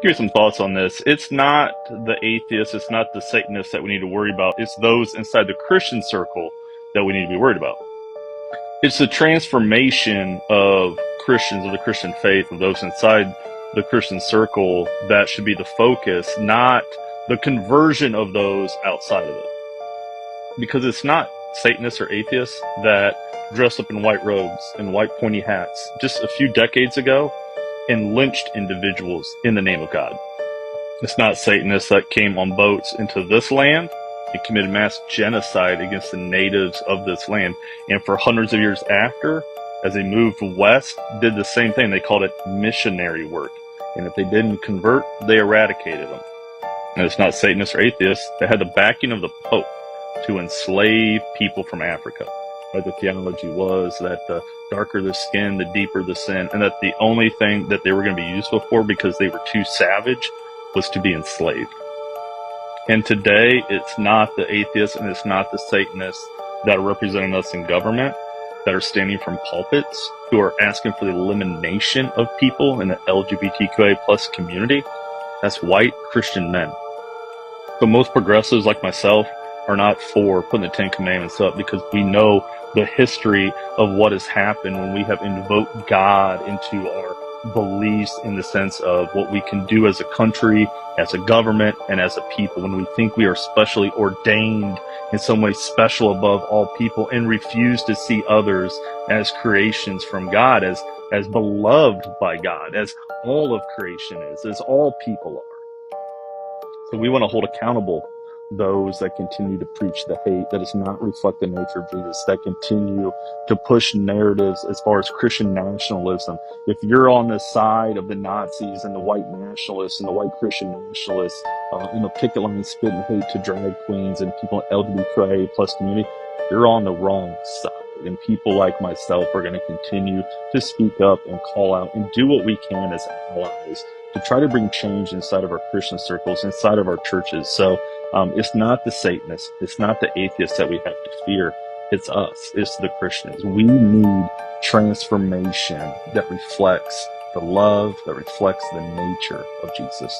Here's some thoughts on this. It's not the atheists, it's not the Satanists that we need to worry about. It's those inside the Christian circle that we need to be worried about. It's the transformation of Christians, of the Christian faith, of those inside the Christian circle that should be the focus, not the conversion of those outside of it. Because it's not Satanists or atheists that dress up in white robes and white pointy hats just a few decades ago and lynched individuals in the name of God. It's not Satanists that came on boats into this land and committed mass genocide against the natives of this land. And for hundreds of years after, as they moved west, did the same thing. They called it missionary work. And if they didn't convert, they eradicated them. And it's not Satanists or atheists that had the backing of the Pope to enslave people from Africa. Right? The theology was that the darker the skin, the deeper the sin, and that the only thing that they were going to be useful for because they were too savage was to be enslaved. And today, it's not the atheists and it's not the Satanists that are representing us in government, that are standing from pulpits, who are asking for the elimination of people in the LGBTQIA plus community. That's white Christian men. But most progressives like myself are not for putting the Ten Commandments up, because we know the history of what has happened when we have invoked God into our beliefs, in the sense of what we can do as a country, as a government, and as a people, when we think we are specially ordained in some way, special above all people, and refuse to see others as creations from God, as beloved by God, as all of creation is, as all people are. So we want to hold accountable those that continue to preach the hate, that does not reflect the nature of Jesus, that continue to push narratives as far as Christian nationalism. If you're on the side of the Nazis and the white nationalists and the white Christian nationalists, and the picket line spitting hate to drag queens and people in LGBTQIA plus community, you're on the wrong side. And people like myself are going to continue to speak up and call out and do what we can as allies to try to bring change inside of our Christian circles, inside of our churches. So it's not the Satanists, it's not the atheists that we have to fear. It's us, it's the Christians. We need transformation that reflects the love, that reflects the nature of Jesus.